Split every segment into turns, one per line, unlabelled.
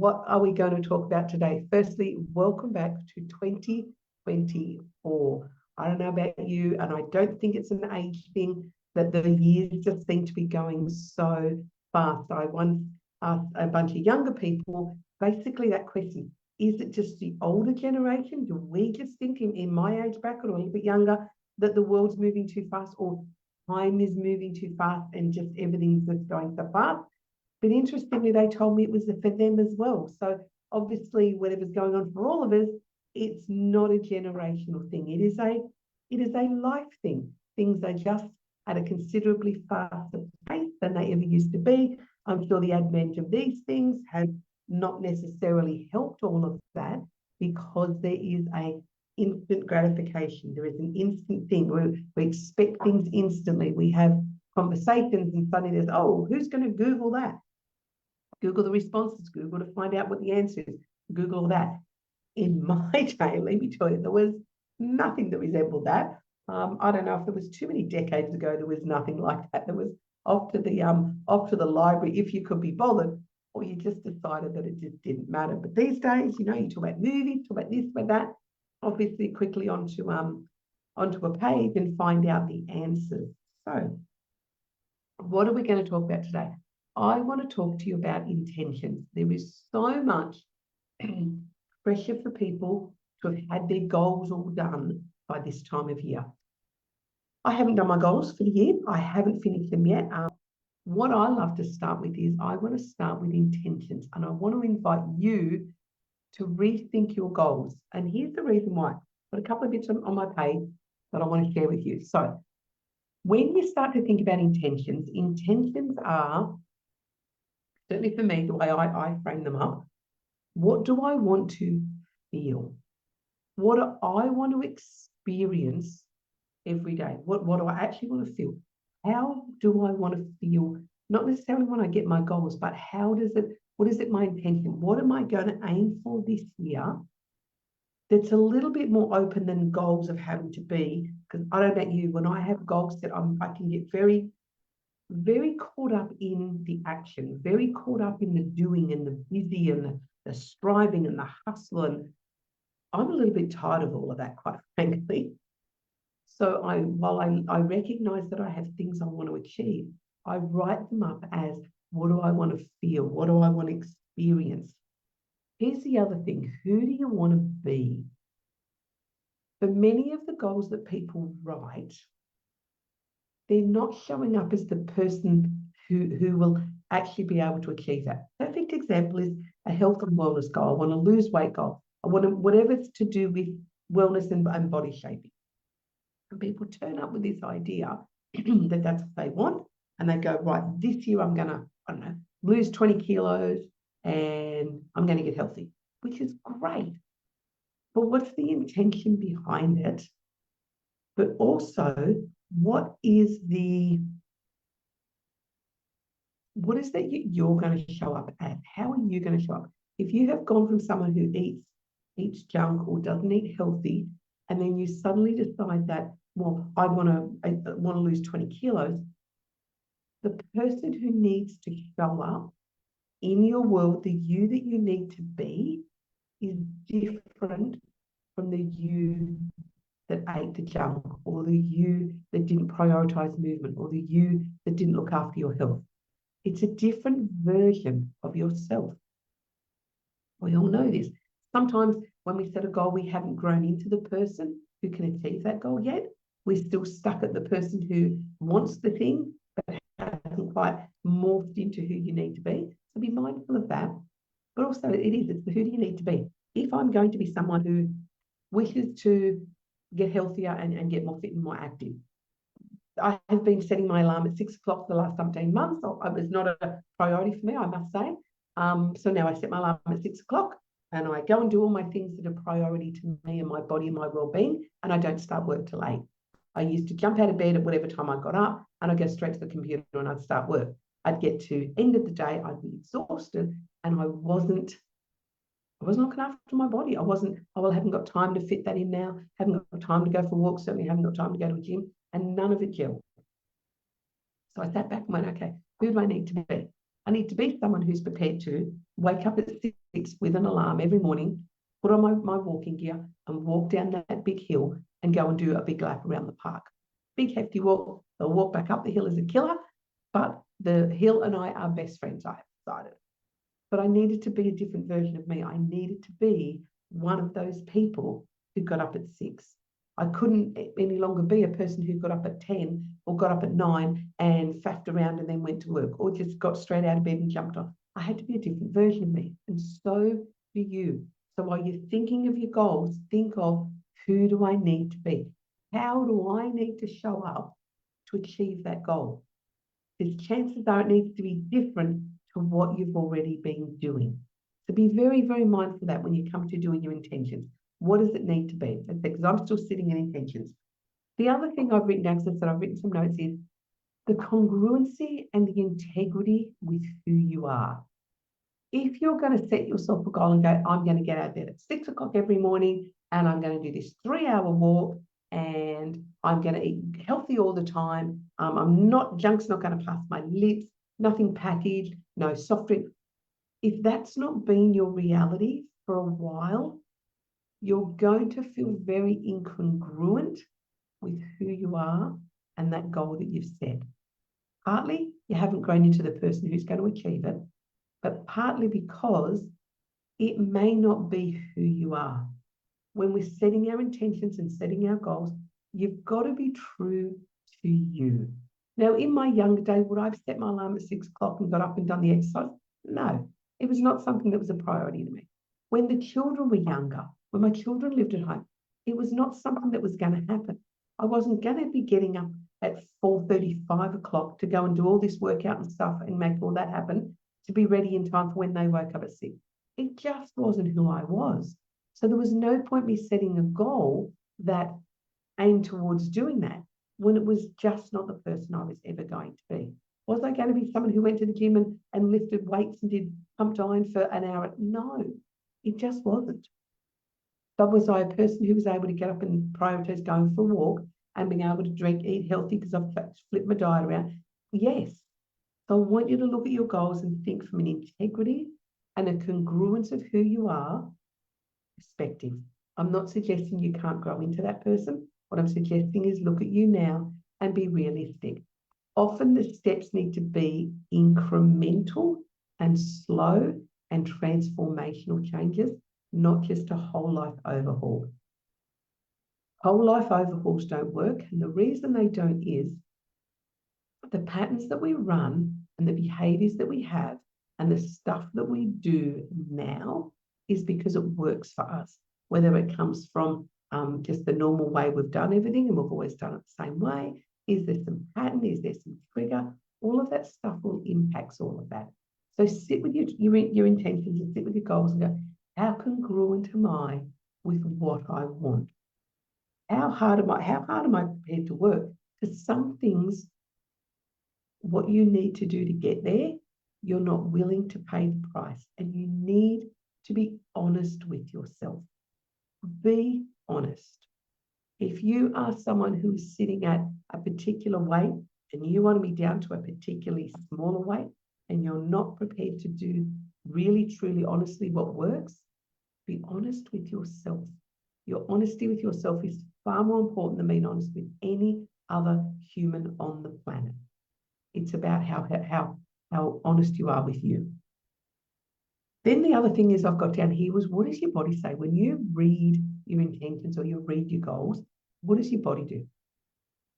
what are we going to talk about today? Firstly, welcome back to 2024. I don't know about you, and I don't think it's an age thing, that the years just seem to be going so fast. I once asked a bunch of younger people basically that question: is it just the older generation? Do we just think in my age bracket or a little bit younger that the world's moving too fast, or time is moving too fast and just everything's just going so fast? But interestingly, they told me it was for them as well. So obviously, whatever's going on for all of us, it's not a generational thing. It is a life thing. Things are just at a considerably faster pace than they ever used to be. I'm sure the advent of these things has not necessarily helped all of that, because there is a instant gratification. There is an instant thing. We expect things instantly. We have conversations and suddenly there's, oh, who's going to Google that? Google the responses, Google to find out what the answer is, Google that. In my day, let me tell you, there was nothing that resembled that. I don't know if it was too many decades ago, there was nothing like that. There was off to the library if you could be bothered, or you just decided that it just didn't matter. But these days, you talk about movies, talk about this, about that, obviously quickly onto a page and find out the answers. So what are we going to talk about today? I want to talk to you about intentions. There is so much pressure for people to have had their goals all done by this time of year. I haven't done my goals for the year. I haven't finished them yet. What I love to start with is I want to start with intentions, and I want to invite you to rethink your goals. And here's the reason why. I've got a couple of bits on my page that I want to share with you. So when you start to think about intentions are, certainly for me, the way I frame them up, what do I want to feel? What do I want to experience every day? What do I actually want to feel? How do I want to feel? Not necessarily when I get my goals, but what is it my intention? What am I going to aim for this year that's a little bit more open than goals of having to be? Because I don't know about you, when I have goals that I can get very, very caught up in the action, very caught up in the doing and the busy and the striving and the hustle. And I'm a little bit tired of all of that, quite frankly. So while I recognize that I have things I want to achieve, I write them up as, what do I want to feel? What do I want to experience? Here's the other thing. Who do you want to be? For many of the goals that people write, they're not showing up as the person who will actually be able to achieve that. Perfect example is a health and wellness goal. I want to lose weight goal. I want to, whatever's to do with wellness and body shaping. And people turn up with this idea that that's what they want, and they go, right, this year I'm going to, I don't know, lose 20 kilos and I'm going to get healthy, which is great. But what's the intention behind it? But also, what is that you're going to show up at? How are you going to show up? If you have gone from someone who eats junk or doesn't eat healthy, and then you suddenly decide that, well, I want to lose 20 kilos, the person who needs to show up in your world, the you that you need to be, is different from the you that ate the junk, or the you that didn't prioritize movement, or the you that didn't look after your health. It's a different version of yourself. We all know this. Sometimes when we set a goal, we haven't grown into the person who can achieve that goal yet. We're still stuck at the person who wants the thing, but hasn't quite morphed into who you need to be. So be mindful of that. But also it's the who do you need to be. If I'm going to be someone who wishes to get healthier and get more fit and more active, I have been setting my alarm at 6 o'clock for the last 17 months. So it was not a priority for me, I must say. So now I set my alarm at 6 o'clock and I go and do all my things that are priority to me and my body and my well-being, and I don't start work till 8. I used to jump out of bed at whatever time I got up and I'd go straight to the computer and I'd start work. I'd get to end of the day, I'd be exhausted, and I wasn't looking after my body. I haven't got time to fit that in now, haven't got time to go for walks, certainly haven't got time to go to a gym, and none of it gelled. So I sat back and went, okay, who do I need to be? I need to be someone who's prepared to wake up at 6 with an alarm every morning, put on my walking gear and walk down that big hill and go and do a big lap around the park. Big hefty walk. They'll walk back up the hill as a killer, but the hill and I are best friends, I have decided. But I needed to be a different version of me. I needed to be one of those people who got up at 6. I couldn't any longer be a person who got up at 10 or got up at 9 and faffed around and then went to work or just got straight out of bed and jumped on. I had to be a different version of me. And so do you. So while you're thinking of your goals, think of, who do I need to be? How do I need to show up to achieve that goal? Because chances are it needs to be different to what you've already been doing. So be very, very mindful of that when you come to doing your intentions. What does it need to be? Because I'm still sitting in intentions. The other thing I've written down, because I've written some notes, is the congruency and the integrity with who you are. If you're going to set yourself a goal and go, I'm going to get out of bed at 6 o'clock every morning and I'm going to do this 3-hour walk and I'm going to eat healthy all the time. Junk's not going to pass my lips, nothing packaged, no soft drink. If that's not been your reality for a while, you're going to feel very incongruent with who you are and that goal that you've set. Partly you haven't grown into the person who's going to achieve it, but partly because it may not be who you are. When we're setting our intentions and setting our goals, you've got to be true to you. Now, in my younger day, would I have set my alarm at 6 o'clock and got up and done the exercise? No, it was not something that was a priority to me. When the children were younger, when my children lived at home, it was not something that was going to happen. I wasn't going to be getting up at 4:30, 5 o'clock to go and do all this workout and stuff and make all that happen to be ready in time for when they woke up at 6. It just wasn't who I was. So there was no point me setting a goal that aimed towards doing that when it was just not the person I was ever going to be. Was I going to be someone who went to the gym and lifted weights and did pumped iron for an hour? No, it just wasn't. But was I a person who was able to get up and prioritize going for a walk and being able to eat healthy because I've flipped my diet around? Yes. So I want you to look at your goals and think from an integrity and a congruence of who you are perspective. I'm not suggesting you can't grow into that person. What I'm suggesting is look at you now and be realistic. Often the steps need to be incremental and slow and transformational changes, not just a whole life overhaul. Whole life overhauls don't work. And the reason they don't is the patterns that we run and the behaviors that we have and the stuff that we do now is because it works for us, whether it comes from just the normal way we've done everything and we've always done it the same way. Is there some pattern? Is there some trigger? All of that stuff will impact all of that. So sit with your intentions and sit with your goals and go, how congruent am I with what I want? How hard am I prepared to work? Because some things, what you need to do to get there, you're not willing to pay the price. And you need to be honest with yourself. Be honest. If you are someone who is sitting at a particular weight and you want to be down to a particularly smaller weight and you're not prepared to do really, truly, honestly what works, be honest with yourself. Your honesty with yourself is far more important than being honest with any other human on the planet. It's about how honest you are with you. Then the other thing is I've got down here was, what does your body say? When you read your intentions or you read your goals, what does your body do?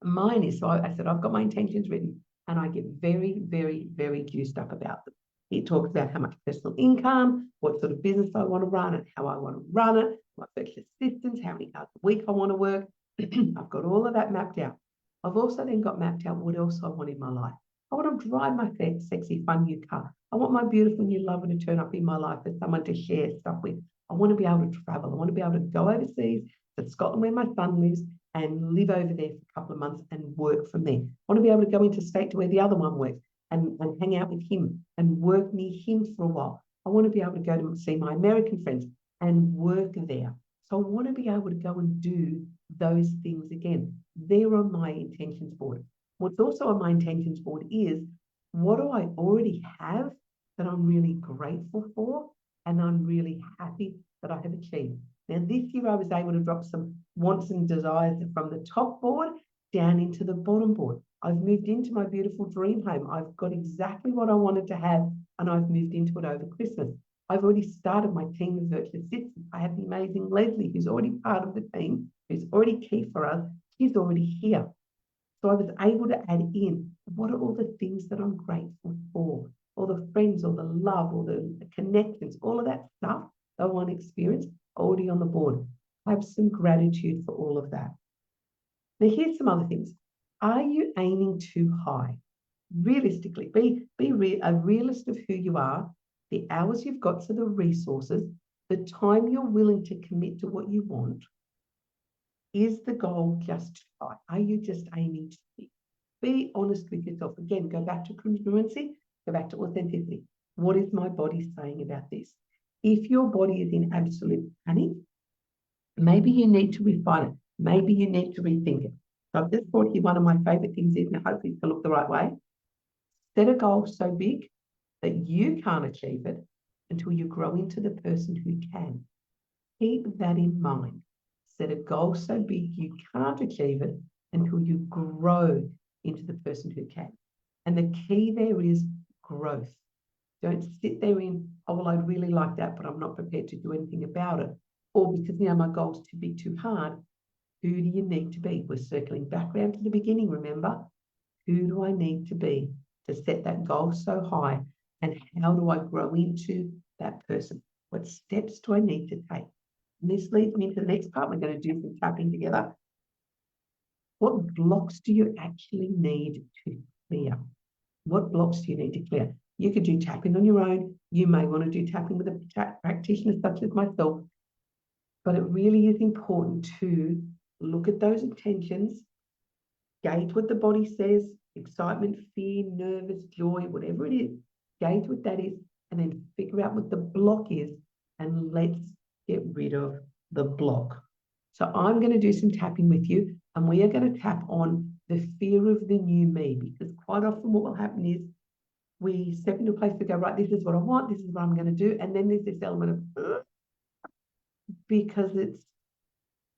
Mine is, so I said, I've got my intentions written and I get very, very, very juiced up about them. It talks about how much personal income, what sort of business I want to run and how I want to run it, my virtual assistants, how many hours a week I want to work. I've got all of that mapped out. I've also then got mapped out what else I want in my life. I want to drive my sexy, fun new car. I want my beautiful new lover to turn up in my life as someone to share stuff with. I want to be able to travel. I want to be able to go overseas to Scotland where my son lives and live over there for a couple of months and work from there. I want to be able to go interstate to where the other one works and hang out with him and work near him for a while. I want to be able to go to see my American friends and work there. So I want to be able to go and do those things again. They're on my intentions board. What's also on my intentions board is What do I already have that I'm really grateful for and I'm really happy that I have achieved? Now, this year I was able to drop some wants and desires from the top board down into the bottom board. I've moved into my beautiful dream home. I've got exactly what I wanted to have, and I've moved into it over Christmas. I've already started my team of virtual assistants. I have the amazing Leslie, who's already part of the team, who's already key for us. She's already here. So I was able to add in, what are all the things that I'm grateful for? All the friends, all the love, all the connections, all of that stuff that I want to experience already on the board. Have some gratitude for all of that. Now, here's some other things. Are you aiming too high? Realistically, be a realist of who you are, the hours you've got, so the resources, the time you're willing to commit to what you want. Is the goal just too high? Are you just aiming too big? Be honest with yourself. Again, go back to congruency, go back to authenticity. What is my body saying about this? If your body is in absolute panic, maybe you need to refine it. Maybe you need to rethink it. So I've just brought you one of my favorite things is, and hopefully it's going to look the right way. Set a goal so big that you can't achieve it until you grow into the person who can. Keep that in mind. Set a goal so big you can't achieve it until you grow into the person who can. And the key there is growth. Don't sit there in, oh, well, I'd really like that, but I'm not prepared to do anything about it. Or because now my goal's too big, too hard. Who do you need to be? We're circling back around to the beginning, remember? Who do I need to be to set that goal so high? And how do I grow into that person? What steps do I need to take? And this leads me to the next part. We're going to do some tapping together. What blocks do you actually need to clear? What blocks do you need to clear? You could do tapping on your own. You may want to do tapping with a practitioner such as myself. But it really is important to look at those intentions, gauge what the body says, excitement, fear, nervous, joy, whatever it is, gauge what that is, and then figure out what the block is, and let's get rid of the block. So I'm going to do some tapping with you, and we are going to tap on the fear of the new me, because quite often what will happen is we step into a place to go, right, this is what I want, this is what I'm going to do, and then there's this element of, because it's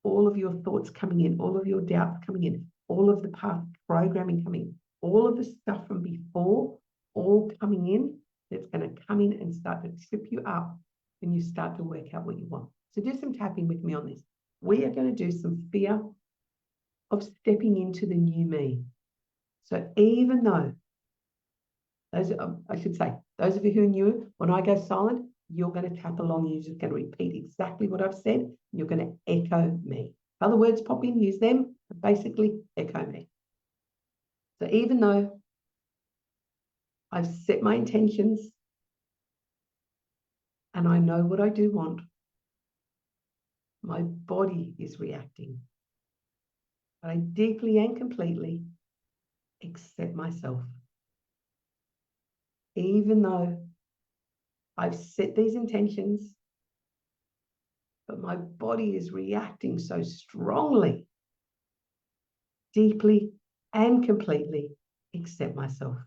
all of your thoughts coming in, all of your doubts coming in, all of the past programming coming in, all of the stuff from before, all coming in, that's going to come in and start to trip you up when you start to work out what you want. So do some tapping with me on this. We are going to do some fear of stepping into the new me. So even though, those of you who are new, when I go silent, you're going to tap along. You're just going to repeat exactly what I've said. You're going to echo me. If other words pop in, use them, but basically echo me. So even though I've set my intentions and I know what I do want, my body is reacting. But I deeply and completely accept myself. Even though I've set these intentions, but my body is reacting so strongly, deeply and completely accept myself.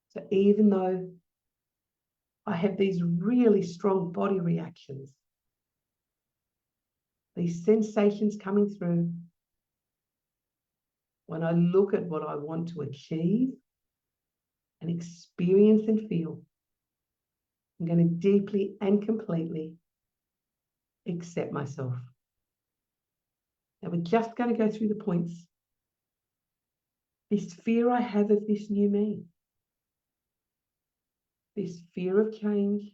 So even though I have these really strong body reactions, these sensations coming through, when I look at what I want to achieve and experience and feel, I'm going to deeply and completely accept myself. Now we're just going to go through the points. This fear I have of this new me, this fear of change,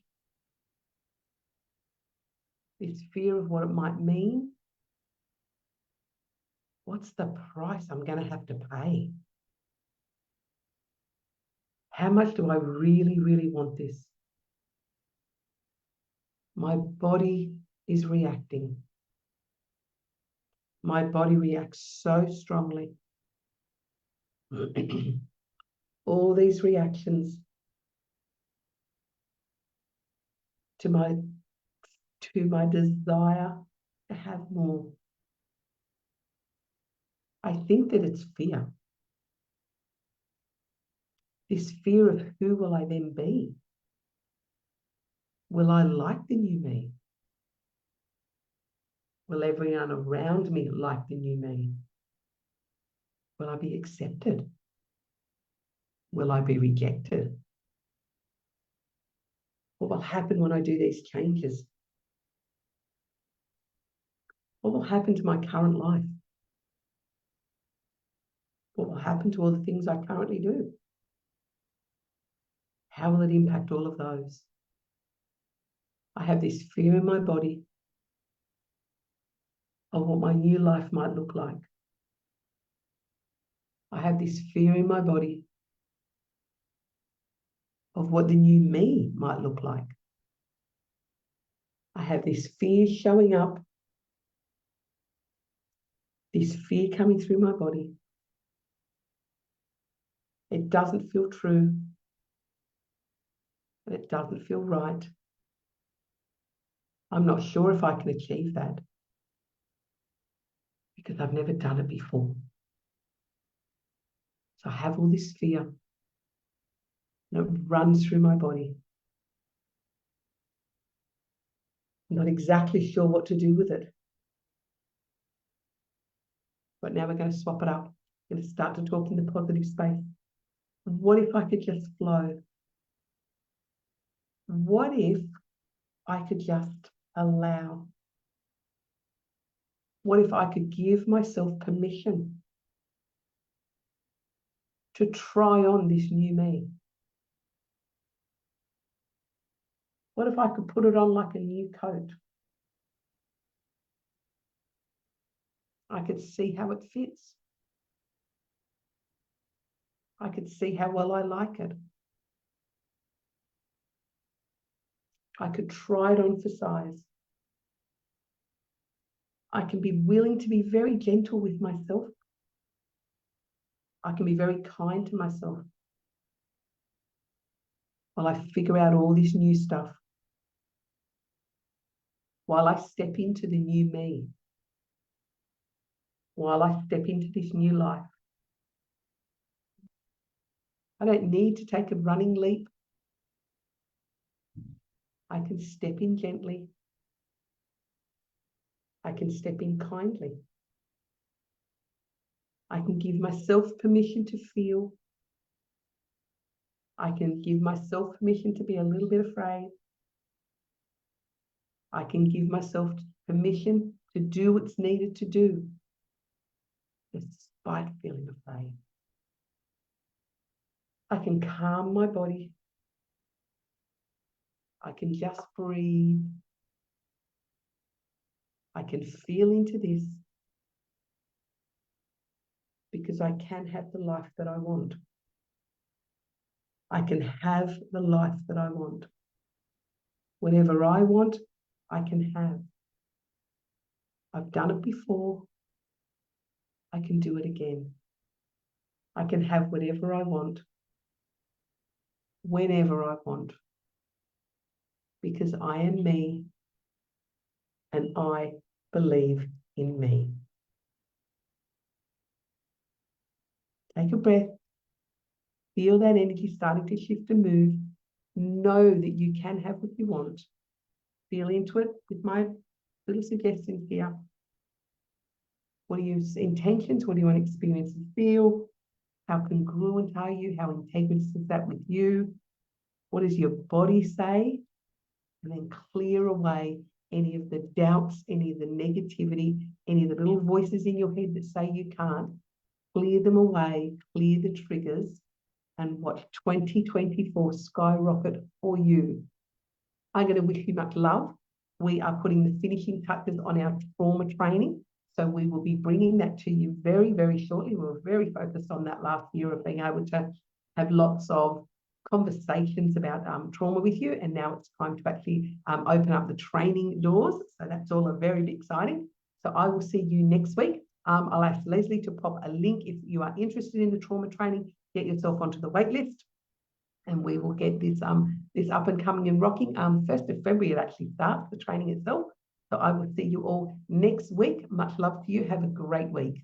this fear of what it might mean. What's the price I'm going to have to pay? How much do I really, really want this? My body is reacting. My body reacts so strongly. All these reactions to my desire to have more. I think that it's fear. This fear of who will I then be? Will I like the new me? Will everyone around me like the new me? Will I be accepted? Will I be rejected? What will happen when I do these changes? What will happen to my current life? What will happen to all the things I currently do? How will it impact all of those? I have this fear in my body of what my new life might look like. I have this fear in my body of what the new me might look like. I have this fear showing up, this fear coming through my body. It doesn't feel true, and it doesn't feel right. I'm not sure if I can achieve that because I've never done it before. So I have all this fear, and it runs through my body. I'm not exactly sure what to do with it. But now we're going to swap it up. We're going to start to talk in the positive space. What if I could just flow? What if I could just allow? What if I could give myself permission to try on this new me? What if I could put it on like a new coat? I could see how it fits. I could see how well I like it. I could try it on for size. I can be willing to be very gentle with myself. I can be very kind to myself while I figure out all this new stuff, while I step into the new me, while I step into this new life. I don't need to take a running leap. I can step in gently. I can step in kindly. I can give myself permission to feel. I can give myself permission to be a little bit afraid. I can give myself permission to do what's needed to do, despite feeling afraid. I can calm my body. I can just breathe. I can feel into this because I can have the life that I want. I can have the life that I want. Whenever I want, I can have. I've done it before. I can do it again. I can have whatever I want, whenever I want, because I am me and I believe in me. Take a breath. Feel that energy starting to shift and move. Know that you can have what you want. Feel into it with my little suggestions here. What are your intentions? What do you want to experience and feel? How congruent are you? How integrous is that with you? What does your body say? And then clear away any of the doubts, any of the negativity, any of the little voices in your head that say you can't. Clear them away, clear the triggers, and watch 2024 skyrocket for you. I'm going to wish you much love. We are putting the finishing touches on our trauma training. So we will be bringing that to you very, very shortly. We were very focused on that last year of being able to have lots of conversations about trauma with you. And now it's time to actually open up the training doors. So that's all very exciting. So I will see you next week. I'll ask Leslie to pop a link if you are interested in the trauma training. Get yourself onto the wait list. And we will get this up and coming and rocking. 1st of February, it actually starts, the training itself. So I will see you all next week. Much love to you. Have a great week.